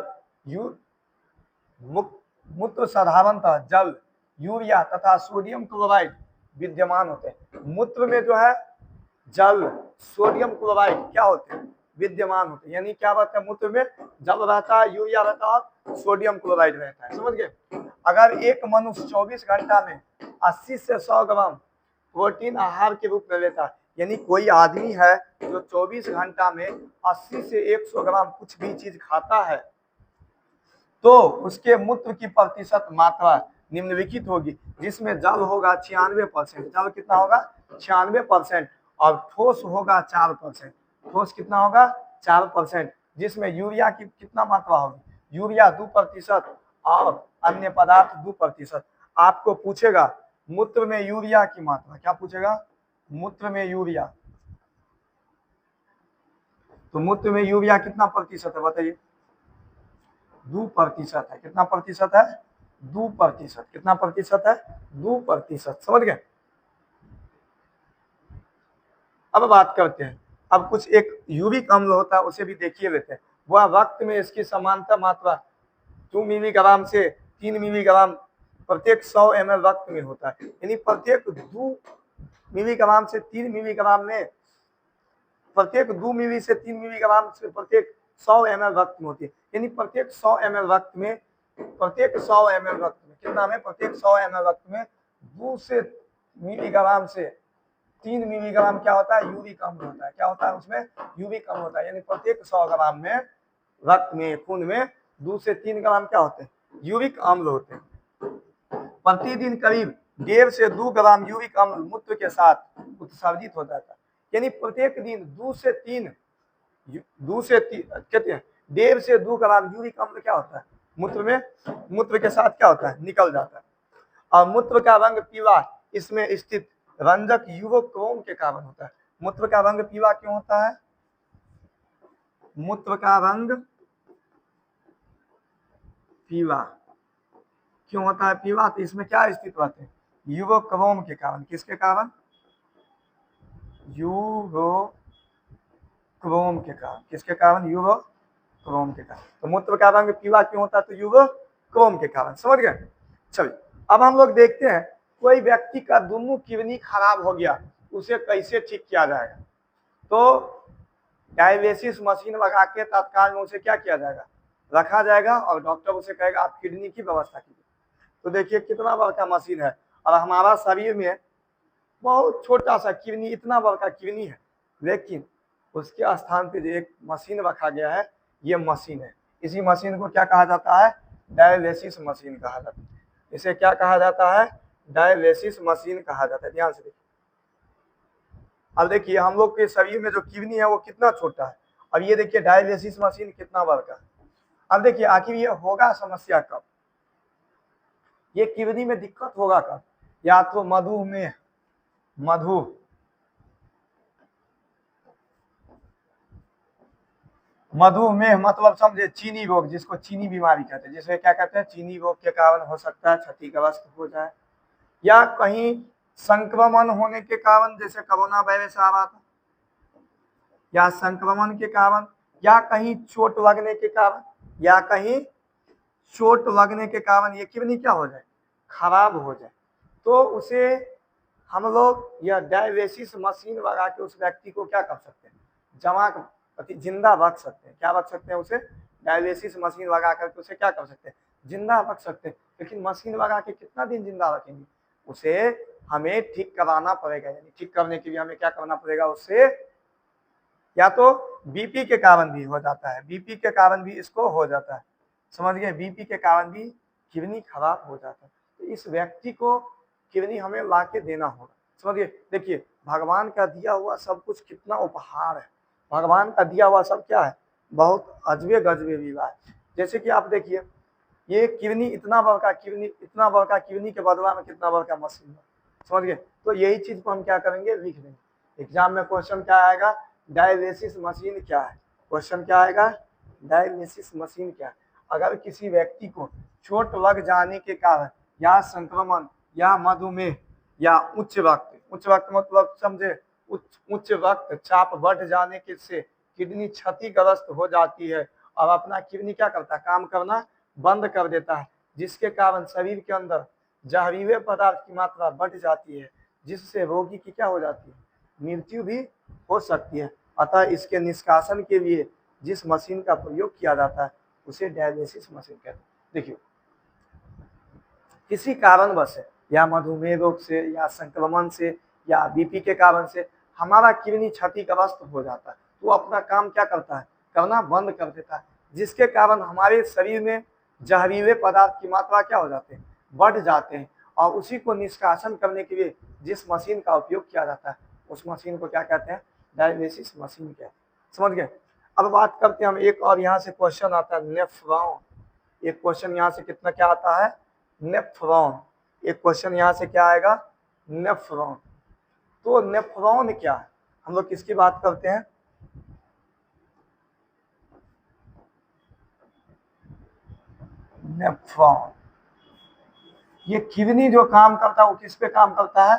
मूत्र साधारणतः जल, यूरिया तथा सोडियम क्लोराइड विद्यमान होते हैं। मूत्र में जो है जल, सोडियम क्लोराइड क्या होते हैं? विद्यमान होते हैं। यानी क्या रहता है? मूत्र में जल रहता है, यूरिया रहता है और सोडियम क्लोराइड रहता है। समझ गए? अगर एक मनुष्य 24 घंटा में 80 से 100 ग्राम प्रोटीन आहार के रूप में लेता है, यानी कोई आदमी है जो 24 घंटा में 80 से 100 ग्राम कुछ भी चीज खाता है, तो उसके मूत्र की प्रतिशत मात्रा निम्नलिखित होगी, जिसमें जल होगा 96%। जल कितना होगा? 96%। और ठोस होगा 4%। ठोस कितना होगा? 4%। जिसमें यूरिया की कितना मात्रा होगी? यूरिया 2% और अन्य पदार्थ 2%। आपको पूछेगा मूत्र में यूरिया की मात्रा, क्या पूछेगा? मूत्र में यूरिया, तो मूत्र में यूरिया कितना प्रतिशत है बताइए? 2% है। कितना प्रतिशत है? 2%। कितना प्रतिशत है? 2%। समझ गए? अब बात करते हैं, अब कुछ एक यूरिक अम्ल होता है, उसे भी देखिए लेते हैं। वह रक्त में इसकी समानता मात्रा 2 मिलीग्राम से 3 मिलीग्राम प्रत्येक 100 ml रक्त में होता है। यानी प्रत्येक 2 मिलीग्राम से 3 मिलीग्राम में, प्रत्येक 2 मिली से 3 मिलीग्राम से प्रत्येक 100 ml रक्त में होती है। यानी प्रत्येक 100 ml रक्त में, प्रत्येक 100 ml रक्त में कितना में? प्रत्येक 100 ml रक्त में 2 से मिलीग्राम से 3 मिलीग्राम क्या होता है? यूरिक अम्ल होता है। क्या होता है उसमें? यूरिक अम्ल होता है। यानी प्रत्येक 100 ग्राम में रक्त में, खून में 2 से 3 ग्राम क्या होते हैं? यूरिक अम्ल होते हैं। प्रतिदिन करीब 1.5 से 2 ग्राम यूरिक अम्ल मूत्र के साथ उत्सर्जित हो जाता है। यानी प्रत्येक दिन 2 से 3 कहते हैं 1.5 से 2 ग्राम यूरिक अम्ल क्या होता है? मूत्र में, मूत्र के साथ क्या होता है? निकल जाता है। और मूत्र का रंग पीला इसमें स्थित रंजक यूरोक्रोम के कारण होता है। मूत्र का रंग पीला क्यों होता है? मूत्र का रंग पीला क्यों होता है पीला? तो इसमें क्या स्थित रहते हैं? यूरोक्रोम के कारण। किसके कारण? यूरोक्रोम के कारण। किसके कारण? यूरोक्रोम के कारण। तो मूत्र का रंग पीला क्यों होता है? तो यूरोक्रोम के कारण। समझ गए? चलिए अब हम लोग देखते हैं कोई व्यक्ति का दोनों किडनी खराब हो गया, उसे कैसे ठीक किया जाएगा? तो डायलिसिस मशीन लगा के तत्काल में उसे क्या किया जाएगा? रखा जाएगा और डॉक्टर उसे कहेगा आप किडनी की व्यवस्था कीजिए। तो देखिए कितना बड़का मशीन है और हमारा शरीर में बहुत छोटा सा किडनी, इतना बड़का किडनी है, लेकिन उसके स्थान पे जो एक मशीन रखा गया है, ये मशीन है। इसी मशीन को क्या कहा जाता है? डायलिसिस मशीन कहा जाता है। इसे क्या कहा जाता है? डायलिसिस मशीन कहा जाता है। ध्यान से देखिए। अब देखिए हम लोग के शरीर में जो किडनी है वो कितना छोटा है, अब ये देखिए डायलिसिस मशीन कितना बड़का है। अब देखिए आखिर ये होगा समस्या कब? ये किडनी में दिक्कत होगा कब? या तो मधुमेह, मधुमेह मतलब समझे चीनी रोग, जिसको चीनी बीमारी कहते हैं, जिसमें क्या कहते हैं? चीनी रोग के कारण हो सकता है क्षतिग्रस्त हो जाए, या कहीं संक्रमण होने के कारण, जैसे कोरोना वायरस आ रहा था, या संक्रमण के कारण, या कहीं चोट लगने के कारण, या कहीं चोट लगने के कारण ये किडनी क्या हो जाए? खराब हो जाए। तो उसे हम लोग यह डायलिसिस मशीन लगा के उस व्यक्ति को क्या कर सकते हैं? जिंदा रख सकते हैं। क्या रख सकते हैं? उसे डायलिसिस मशीन लगा करके उसे क्या कर सकते हैं? जिंदा रख सकते हैं। लेकिन मशीन लगा के कितना दिन जिंदा रखेंगे? उसे हमें ठीक कराना पड़ेगा, यानी ठीक करने के लिए हमें क्या करना पड़ेगा? उससे या तो बीपी के कारण भी हो जाता है, बीपी के कारण भी इसको हो जाता है। समझ गए? बीपी के कारण भी किडनी खराब हो जाता है। तो इस व्यक्ति को किडनी हमें ला के देना होगा। समझिए? देखिए भगवान का दिया हुआ सब कुछ कितना उपहार है। भगवान का दिया हुआ सब क्या है? बहुत अजबे गजबे विवाह है। जैसे कि आप देखिए ये किडनी, इतना बड़का किडनी के बदला में कितना बड़का मशीन है। समझ गए? तो यही चीज को हम क्या करेंगे? लिख देंगे। एग्जाम में क्वेश्चन क्या आएगा? डायलिसिस मशीन क्या है? क्वेश्चन क्या आएगा? डायलिसिस मशीन क्या है? अगर किसी व्यक्ति को चोट लग जाने के कारण, या संक्रमण, या मधुमेह, या उच्च रक्त मतलब समझे उच्च रक्तचाप बढ़ जाने के से किडनी क्षतिग्रस्त हो जाती है और अपना किडनी क्या करता है? काम करना बंद कर देता है, जिसके कारण शरीर के अंदर जहरीले पदार्थ की मात्रा बढ़ जाती है, जिससे रोगी की क्या हो जाती है? मृत्यु भी हो सकती है। अतः इसके निष्कासन के लिए जिस मशीन का प्रयोग किया जाता है उसे डायलिसिस मशीन कहते हैं। देखिए किसी कारणवश से, या मधुमेह रोग से, या संक्रमण से, या बीपी के कारण से हमारा किडनी क्षतिग्रस्त हो जाता है, तो अपना काम क्या करता है? करना बंद कर देता है, जिसके कारण हमारे शरीर में जहरीले पदार्थ की मात्रा क्या हो जाते हैं? बढ़ जाते हैं। और उसी को निष्कासन करने के लिए जिस मशीन का उपयोग किया जाता है उस मशीन को क्या कहते हैं? डायलिसिस मशीन कहते हैं। समझ गए? अब बात करते हैं हम एक और, यहाँ से क्वेश्चन आता है नेफ्रॉन। एक क्वेश्चन यहाँ से कितना क्या आता है? नेफ्रॉन। एक क्वेश्चन यहाँ से क्या आएगा? नेफ्रॉन। तो नेफ्रॉन क्या है? हम लोग किसकी बात करते हैं? नेफ्रॉन। ये किडनी जो काम करता है वो किस पे काम करता है?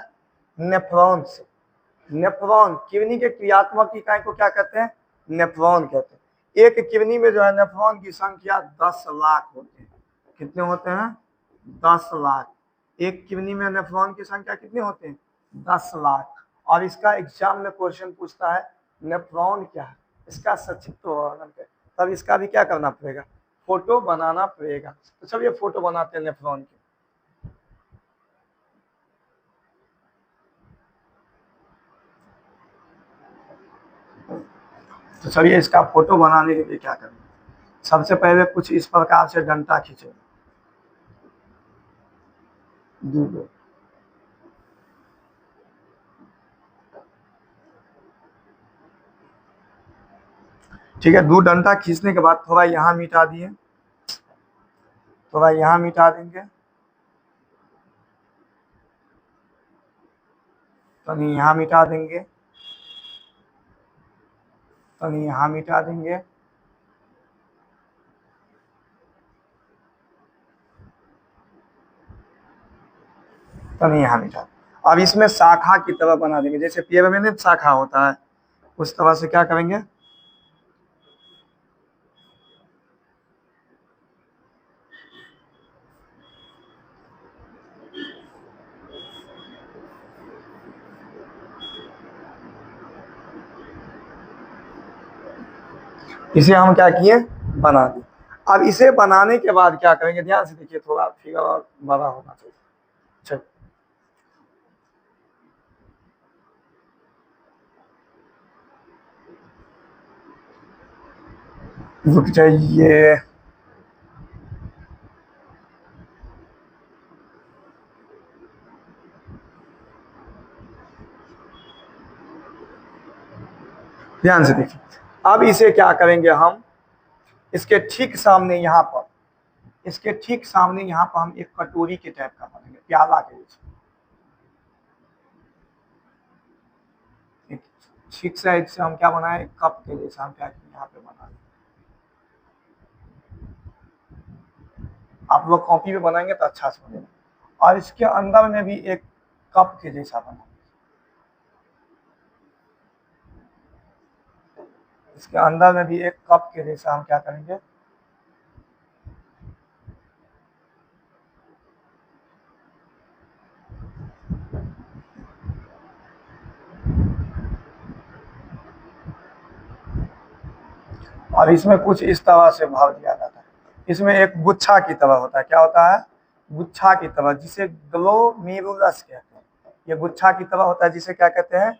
नेफ्रॉन से। नेफ्रॉन किडनी के क्रियात्मक इकाई को क्या कहते हैं? नेफ्रॉन कहते हैं। एक किडनी में जो है नेफ्रॉन की संख्या 10 लाख होते हैं। कितने होते हैं? 10 लाख। एक किडनी में नेफ्रॉन की संख्या कितने होते हैं? 10 लाख। और इसका एग्जाम में क्वेश्चन पूछता है नेफ्रॉन क्या है, इसका संक्षिप्त वर्णन करें। तब इसका भी क्या करना पड़ेगा? फोटो बनाना पड़ेगा। तो चलिए फोटो बनाते हैं नेफ्रॉन की। तो चलिए इसका फोटो बनाने के लिए क्या करें? सबसे पहले कुछ इस प्रकार से डंडा खींचे, ठीक है। 2 डंडा खींचने के बाद थोड़ा यहाँ मिटा दिए, थोड़ा यहाँ मिटा देंगे, तो यहाँ मिटा देंगे, तो यहाँ मिटा देंगे, तो नहीं यहाँ मिटा। अब इसमें शाखा की तरह बना देंगे, जैसे पेड़ में नहीं शाखा होता है, उस तरह से क्या करेंगे, इसे हम क्या किए, बना दिए। अब इसे बनाने के बाद क्या करेंगे, ध्यान से देखिए, थोड़ा फिगर और बड़ा होना चाहिए। चलिए, रुक जाइए, ध्यान से देखिए। अब इसे क्या करेंगे हम, इसके ठीक सामने यहाँ पर, इसके ठीक सामने यहाँ पर हम एक कटोरी के टाइप का बनाएंगे, प्याला के जैसे। ठीक साइड से हम क्या बनाए, कप के जैसा हम क्या यहाँ पे बना, आप लोग कॉपी पे बनाएंगे तो अच्छा से बनेगा। और इसके अंदर में भी एक कप के जैसा बना, इसके अंदर में भी एक कप के जैसा हम क्या करेंगे, और इसमें कुछ इस तरह से भर दिया जाता है। इसमें एक गुच्छा की तरह होता है, क्या होता है, गुच्छा की तरह, जिसे ग्लोमेरुलस कहते हैं। ये गुच्छा की तरह होता है, जिसे क्या कहते हैं,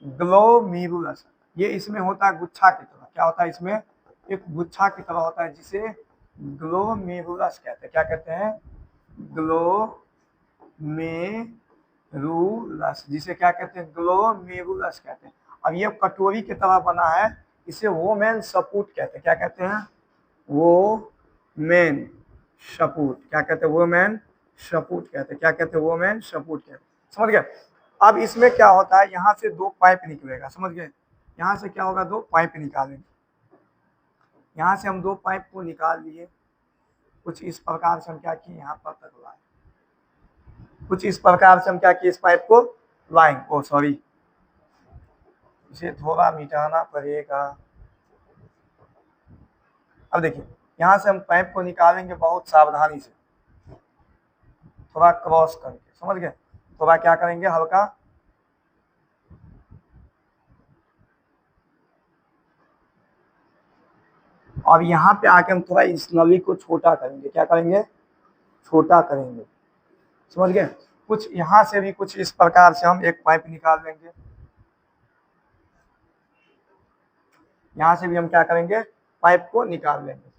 ग्लोमेरुलस। ये इसमें होता है गुच्छा की तरह, क्या होता है, इसमें एक गुच्छा की तरह होता है, जिसे ग्लोमेरुलस कहते हैं। क्या कहते हैं, ग्लोमेरुलस, जिसे क्या कहते हैं, ग्लोमेरुलस कहते हैं। अब ये कटोरी की तरह बना है, इसे वोमेन सपूट कहते हैं। क्या कहते हैं, वोमेन सपूट, क्या कहते हैं, वोमेन सपूट कहते हैं। क्या कहते हैं, वोमेन सपूट कहते हैं। समझ गए। अब इसमें क्या होता है, यहाँ से दो पाइप निकलेगा, समझ गए। यहाँ से क्या होगा, दो पाइप निकालेंगे। यहाँ से हम दो पाइप को निकाल लिए, कुछ इस प्रकार से हम क्या किए, यहाँ पर तक लाए, कुछ इस प्रकार से हम क्या किए, इस पाइप को लाएंगे। ओ सॉरी, इसे थोड़ा मिटाना पड़ेगा। अब देखिए, यहाँ से हम पाइप को निकालेंगे बहुत सावधानी से, थोड़ा क्रॉस करके, समझ गए। थोड़ा क्या करेंगे, हल्का, और यहाँ पे आके हम थोड़ा इस नली को छोटा करेंगे। क्या करेंगे, छोटा करेंगे, समझ गए। कुछ यहाँ से भी कुछ इस प्रकार से हम एक पाइप निकाल लेंगे। यहाँ से भी हम क्या करेंगे, पाइप को निकाल लेंगे।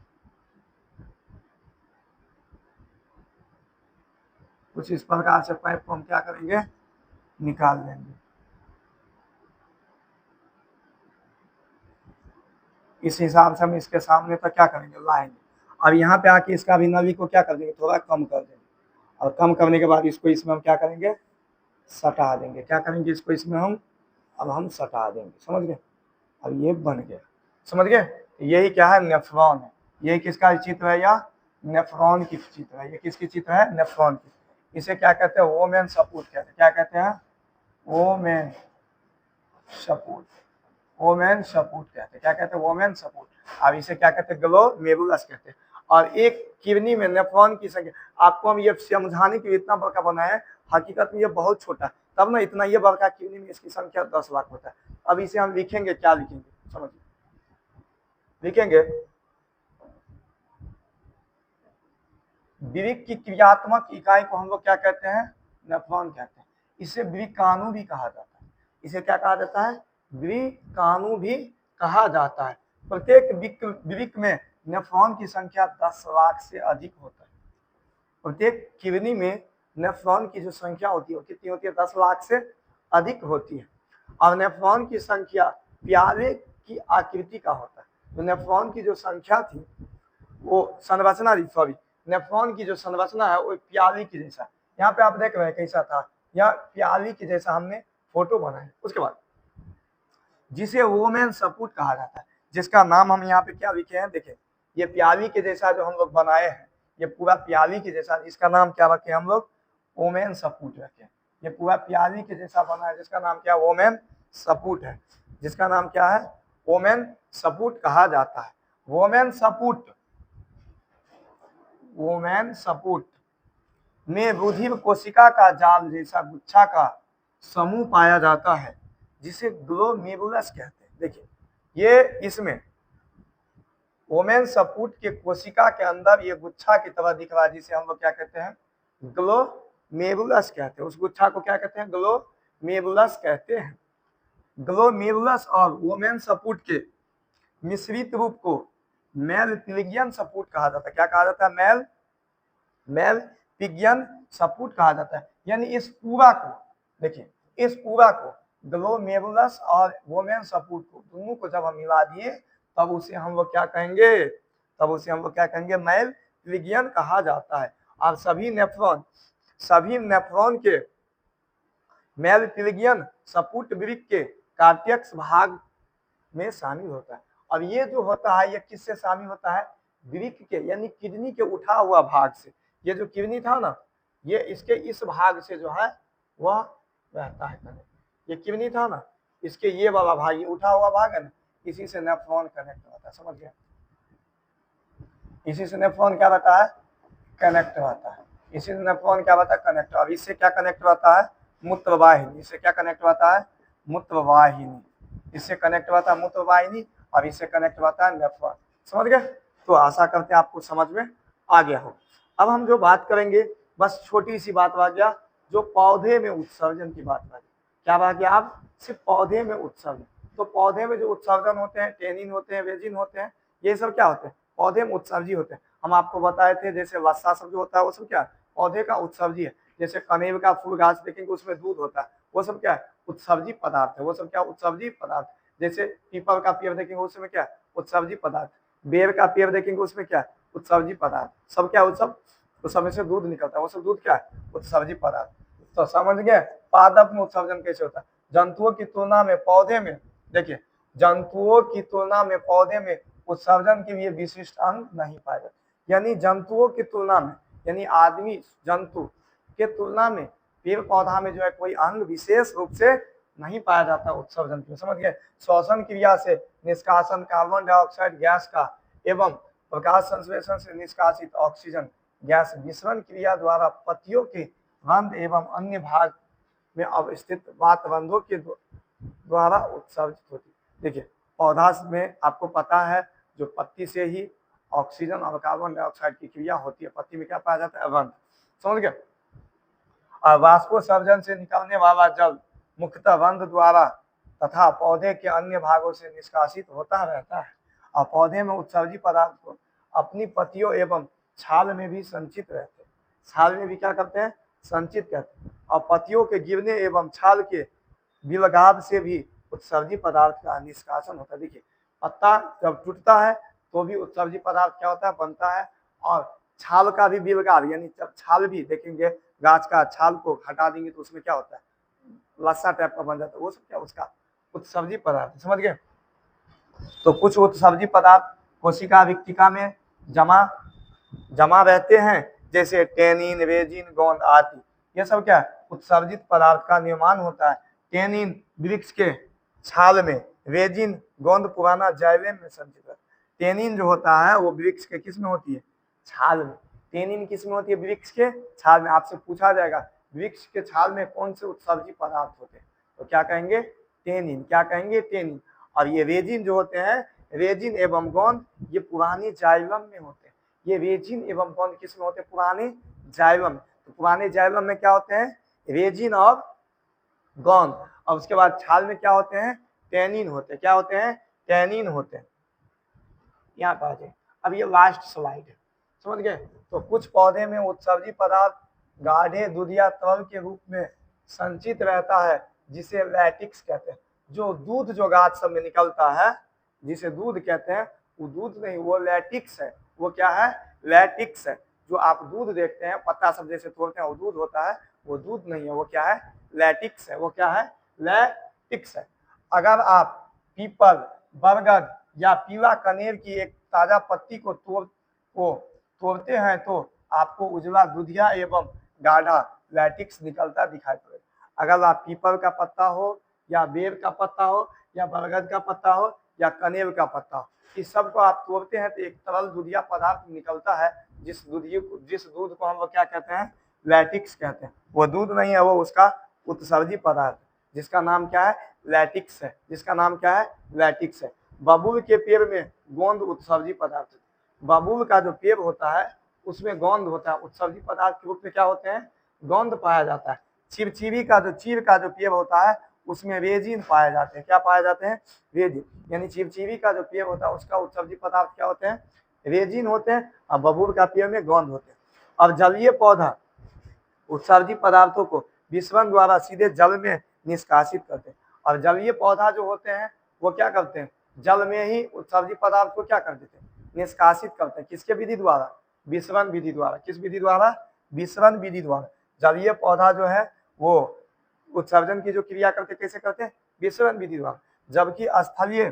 कुछ इस प्रकार से पाइप को हम क्या करेंगे, निकाल लेंगे। इस हिसाब से हम इसके सामने तक क्या करेंगे, लाएंगे। अब यहाँ पे आके इसका भी नली को क्या कर देंगे, थोड़ा कम कर देंगे। और कम करने के बाद इसको इसमें हम क्या करेंगे, सटा देंगे। क्या करेंगे, इसको इसमें हम अब हम सटा देंगे, समझ गए। अब ये बन गया, समझ गए। यही क्या है, नेफ्रॉन है। यही किसका चित्र है, या नेफ्रॉन की चित्र है। ये किसकी चित्र है, नेफ्रॉन की। इसे क्या कहते हैं, वोमेन सपूट कहते हैं। क्या कहते हैं, वोमेन सपूट, वोमेन सपूट कहते हैं। क्या कहते हैं, वोमेन सपूट। अब इसे क्या कहते हैं, ग्लोमेरुलस कहते हैं। और एक किडनी में नेफ्रॉन की संख्या, आपको हम ये समझाने के लिए इतना बड़का बनाया है, हकीकत में ये बहुत छोटा है, तब ना इतना ये बड़का किडनी में इसकी संख्या 10 लाख होता है। अब इसे हम लिखेंगे, क्या लिखेंगे, समझिए, लिखेंगे वृक्क की क्रियात्मक इकाई को हम लोग क्या कहते हैं, नेफ्रॉन कहते हैं। इसे वृक्काणु भी कहा जाता है। इसे क्या कहा जाता है, वृक्काणु भी कहा जाता है। प्रत्येक वृक्क में नेफ्रॉन की संख्या 10 लाख से अधिक होता है। प्रत्येक किडनी में नेफ्रॉन की जो संख्या होती है, कितनी होती है, 10 लाख से अधिक होती है। और नेफ्रॉन की संख्या प्याले की आकृति का होता है। तो नेफ्रॉन की जो संख्या थी, वो संरचना, सॉरी, नेफ्रॉन की जो संरचना है वो प्याली की जैसा। यहाँ पे आप देख रहे हैं कैसा था, या प्याली की जैसा हमने फोटो बनाया। उसके बाद जिसे वोमेन सपूट कहा जाता है, जिसका नाम हम यहाँ पे क्या लिखे हैं, देखिए, ये प्याली के जैसा जो हम लोग बनाए हैं, ये पूरा प्याली के जैसा, इसका नाम क्या रखे हम लोग, ओमेन सपूट रखें। ये पूरा प्याली के जैसा बना है, जिसका नाम क्या है, ओमेन सपूट है, जिसका नाम क्या है, ओमेन सपूट कहा जाता है। वोमेन सपूट, वोमेन सपूट में रुधिर कोशिका का जाल जैसा गुच्छा का समूह पाया जाता है, जिसे ग्लोमेरुलस कहते हैं। देखिए ये इसमें वोमेन सपूट के कोशिका के अंदर ये गुच्छा की तरह दिख रहा है, जिसे हम लोग क्या कहते हैं, ग्लोमेरुलस कहते हैं। उस गुच्छा को क्या कहते हैं, ग्लोमेरुलस कहते हैं। ग्लोमेरुलस और वोमेन सपूट के मिश्रित रूप को मेल पिगियन सपूट कहा जाता है। क्या कहा जाता है, मेल पिगियन सपूट कहा जाता है। यानी इस पूरा को देखिए, इस पूरा को ग्लोमेरुलस और वोमेन सपूट को दोनों को जब हम मिला दिए तब उसे हम लोग क्या कहेंगे, तब उसे हम लोग क्या कहेंगे, मेल पिगियन कहा जाता है। और सभी नेफ्रॉन के मेल पिगियन सपूट वृक्क के कार्डियक भाग में शामिल होता है। और ये जो होता है ये किससे शामिल होता है, वृक्क के यानी किडनी के उठा हुआ भाग से। ये जो किडनी था ना, ये इसके इस भाग से जो है वह रहता है। ये किडनी था ना, इसके ये वाला भाग, ये उठा हुआ भाग है ना, इसी से नेफ्रॉन कनेक्ट होता है। समझ गया, इसी से नेफ्रॉन क्या रहता है, कनेक्ट होता है। इसी से नेफ्रॉन क्या होता है, कनेक्ट। और इससे क्या कनेक्ट होता है, मूत्रवाहिनी। इससे क्या कनेक्ट होता है, मूत्रवाहिनी। इससे कनेक्ट होता है मूत्रवाहिनी और इससे कनेक्ट होता है नेफ्रॉन। समझ गए। तो आशा करते हैं आपको समझ में आ गया हो। अब हम जो बात करेंगे, बस छोटी सी बात आ गया, जो पौधे में उत्सर्जन की बात आ गई। क्या बात गया, आप सिर्फ पौधे में उत्सर्जन। तो पौधे में जो उत्सर्जन होते हैं, टेनिन होते हैं, वेजिन होते हैं, ये सब क्या होते हैं, पौधे में उत्सर्जी होते हैं। हम आपको बताए थे जैसे वसा सब जो होता है वो सब क्या पौधे का उत्सर्जी है। जैसे कनेर का फूल गाछ देखेंगे उसमें दूध होता है, वो सब क्या है, उत्सर्जी पदार्थ है। वो सब क्या, उत्सर्जी पदार्थ। जैसे पीपल का पेड़ देखेंगे उसमें क्या, उत्सर्जी पदार्थ। बेर का पेड़ देखेंगे उसमें क्या, उत्सर्जी पदार्थ। सब क्या, उस समय से दूध निकलता है, वो सब दूध क्या है, उत्सर्जी पदार्थ। तो समझ गए, पादप में उत्सर्जन कैसे होता है। जंतुओं की तुलना में पौधे में, देखिए जंतुओं की तुलना में पौधे में उत्सर्जन के लिए विशिष्ट अंग नहीं पाए जाते। यानी जंतुओं की तुलना में, यानी आदमी जंतु के तुलना में पेड़ पौधा में जो है कोई अंग विशेष रूप से नहीं पाया जाता उत्सर्जन के। समझ गए। श्वसन क्रिया से निष्कासन कार्बन डाइऑक्साइड गैस का एवं प्रकाश संश्लेषण से निष्कासित ऑक्सीजन गैस मिश्रण क्रिया द्वारा पत्तियों के रंध्र एवं अन्य भाग में अवस्थित वातबंधों के द्वारा उत्सर्जित होती। देखिए पौधा में आपको पता है जो पत्ती से ही ऑक्सीजन और कार्बन डाइऑक्साइड की क्रिया होती है। पत्ती में क्या पाया जाता है, रंध्र। समझ गए। और वाष्पोत्सर्जन से निकलने वाला जल मुख्यतः रंध्र द्वारा तथा पौधे के अन्य भागों से निष्कासित होता रहता है। और पौधे में उत्सर्जी पदार्थ को अपनी पत्तियों एवं छाल में भी संचित रहते हैं। छाल में भी क्या करते हैं, संचित करते हैं। और पत्तियों के गिरने एवं छाल के विलगाव से भी उत्सर्जी पदार्थ का निष्कासन होता है। देखिए पत्ता जब टूटता है तो भी उत्सर्जी पदार्थ क्या होता है, बनता है। और छाल का भी विलगाव, यानी जब छाल भी देखेंगे, गाछ का छाल को हटा देंगे तो उसमें क्या होता है, लस्सा टाइप का बन जाता है, वो सब क्या, उसका उत्सर्जी पदार्थ। समझ गए। तो कुछ उत्सर्जी पदार्थ कोशिका विक्टिका में जमा रहते हैं, जैसे टेनिन, रेजिन, गोंद आदि। ये सब क्या है, उत्सर्जित पदार्थ का निर्माण होता है। टेनिन वृक्ष के छाल में, रेजिन गोंद पुराना जाइलेम में संचित है। टेनिन जो होता है वो वृक्ष के किस में होती है, छाल में। टेनिन किस में होती है, वृक्ष के छाल में। आपसे पूछा जाएगा वृक्ष के छाल में कौन से उत्सर्जी पदार्थ होते हैं, तो क्या कहेंगे, टेनिन। क्या कहेंगे, टेनिन। और ये रेजिन जो होते हैं, रेजिन एवं गोंद, ये पुराने जाइलम में होते हैं। ये रेजिन एवं गोंद किस में होते हैं, पुराने जाइलम। तो पुराने जाइलम में क्या होते हैं, रेजिन और गोंद। और उसके बाद छाल में क्या होते हैं, टेनिन होते हैं। क्या होते हैं, टेनिन होते हैं। यहाँ पर आ जाए। अब ये लास्ट स्लाइड है, समझ गए। तो कुछ पौधे में उत्सर्जी पदार्थ गाढ़े दूध या तरल के रूप में संचित रहता है, जिसे लैटिक्स कहते हैं। जो दूध जो गाछ सब में निकलता है, जिसे दूध कहते हैं, वो दूध नहीं, वो लैटिक्स है। वो क्या है, लैटिक्स है। जो आप दूध देखते हैं, पत्ता सब जैसे तोड़ते हैं, वो दूध होता है, वो दूध नहीं है, वो क्या है, लैटिक्स है। वो क्या है, लैटिक्स है। अगर आप पीपल, बरगद या पीला कनेर की एक ताजा पत्ती को तोड़ते हैं तो आपको उजला दूधिया एवं गाढ़ा लैटिक्स निकलता दिखाई पड़ेगा। अगर आप पीपल का पत्ता हो या बेर का पत्ता हो या बरगद का पत्ता हो या कनेर का पत्ता हो, इस सब को आप तोड़ते हैं तो एक तरल दूधिया पदार्थ निकलता है, जिस दूध को हम लोग क्या कहते हैं, लैटिक्स कहते हैं। वो दूध नहीं है, वो उसका उत्सर्जी पदार्थ, जिसका नाम क्या है, लैटिक्स है। जिसका नाम क्या है, लैटिक्स है। बबूल के पेड़ में गोंद उत्सर्जी पदार्थ, बबूल का जो पेड़ होता है उसमें गोंद होता है, उत्सर्जी पदार्थ के रूप में क्या होते हैं, गोंद पाया जाता है। चिरचिरी का जो पेड़ होता है उसमें रेजिन पाए जाते हैं। क्या पाए जाते हैं, रेजिन। यानी चिरचिरी का जो पेड़ होता है उसका उत्सर्जी पदार्थ क्या होते हैं, रेजिन होते हैं, और बबूल का पेड़ में गोंद होते हैं। अब जलीय पौधा उत्सर्जी पदार्थों को विसरण द्वारा सीधे जल में निष्कासित करते हैं। और जलीय पौधा जो होते हैं वो क्या करते हैं, जल में ही उत्सर्जी पदार्थ को क्या कर देते हैं, निष्कासित करते हैं। किसके विधि द्वारा, विसरण विधि द्वारा। किस विधि द्वारा, विसरण विधि द्वारा। जलीय पौधा जो है वो उत्सर्जन की जो क्रिया करते कैसे करते हैं, विसरण विधि द्वारा। जबकि स्थलीय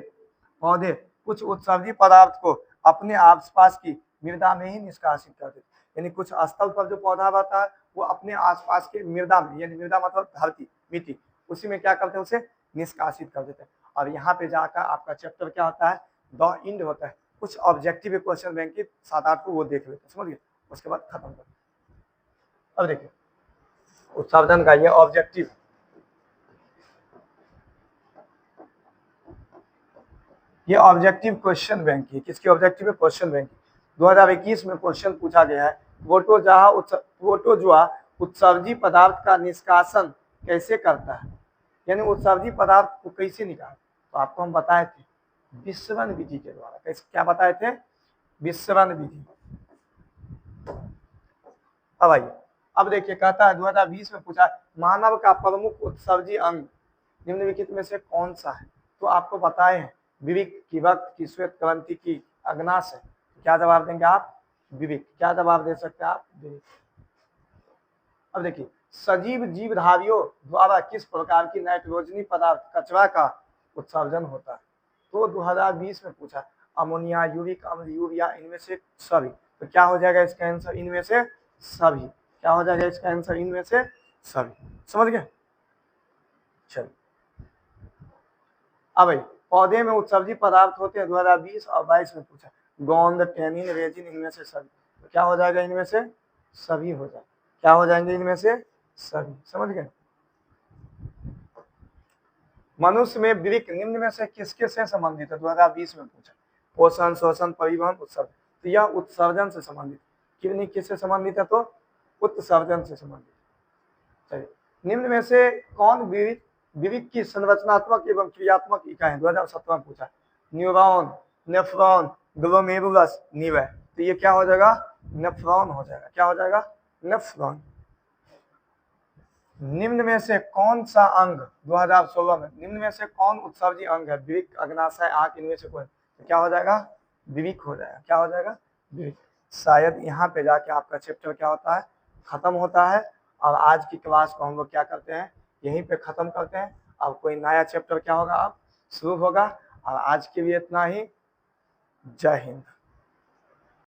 पौधे कुछ उत्सर्जी पदार्थ को अपने आसपास की मृदा में ही निष्कासित करते हैं। यानी कुछ स्थल पर जो पौधा रहता है वो अपने आसपास के मृदा में, यानी मृदा मतलब धरती, मिट्टी, उसी में क्या करते हैं, उसे निष्कासित कर देते हैं। और यहाँ पे जाकर आपका चैप्टर क्या होता है, द इंड होता है। कुछ ऑब्जेक्टिव क्वेश्चन बैंक की 7-8 को वो देख लेते हैं, समझ गए, उसके बाद खत्म कर। अब देखिए उत्सर्जन का ये ऑब्जेक्टिव, ये ऑब्जेक्टिव क्वेश्चन बैंक की, किसकी ऑब्जेक्टिव है, क्वेश्चन बैंक की। 2021 में क्वेश्चन पूछा गया है, प्रोटोजोआ उत्सर्जी पदार्थ का निष्कासन कैसे करता है, यानी उत्सर्जी पदार्थ को कैसे निकाल। तो आपको हम बताए थे विसरण विधि के द्वारा। कैसे, क्या बताए थे, विसरण विधि। अब आइए, अब देखिए कहता है 2020 में पूछा मानव का प्रमुख उत्सर्जी अंग निम्नलिखित में से कौन सा है। तो आपको बताए हैं विविक की, वक्त की, श्वेत क्रांति की, अग्नाशय। क्या जवाब देंगे आप, विविक। क्या जवाब दे सकते हैं आप, विविक। अब देखिए सजीव जीवधारियों द्वारा किस प्रकार की नाइट्रोजनी पदार्थ कचरा का उत्सर्जन होता है। तो 2020 में पूछा अमोनिया, यूरिक अम्ल, यूरिया, इनमें से सभी। तो क्या हो जाएगा इसका आंसर, इनमें से सभी। क्या हो जाएगा इसका आंसर, इनमें से सभी। समझ गए, चलिए। अब भाई पौधे में उत्सर्जी पदार्थ होते हैं 2020 और 22 में पूछा गोंद, टैनिन, रेजिन, इनमें से सभी। तो क्या हो जाएगा, इनमें से सभी हो जाएगा। क्या हो जाएंगे, इनमें से सभी। समझ गए। मनुष्य में वृक्क निम्न में से किसके से संबंधित है, 2020 में पूछा। पोषण, शोषण, परिवहन, उत्सर्जन। तो यह उत्सर्जन से संबंधित। कितनी किससे संबंधित है, तो उत्सर्जन से संबंधित। चलिए निम्न में से कौन विविक की संरचनात्मक एवं क्रियात्मक इकाई है, 2017 में पूछा। न्यूरॉन, नेफ्रॉन, ग्लोमेरुलस, निवय। तो ये क्या हो जाएगा, नेफ्रॉन हो जाएगा। क्या हो जाएगा, नेफ्रॉन। निम्न में से कौन सा अंग 2016 में, निम्न में से कौन उत्सर्जी अंग है, विविक, अग्नाशय, आंख, इनमें से कोई। तो क्या हो जाएगा, विविक हो जाएगा। क्या हो जाएगा, विविक। शायद यहाँ पे जाके आपका चैप्टर क्या होता है, खत्म होता है। और आज की क्लास को हम लोग क्या करते हैं, यहीं पे खत्म करते हैं। अब कोई नया चैप्टर क्या होगा, अब शुरू होगा। और आज के लिए इतना ही। जय हिंद।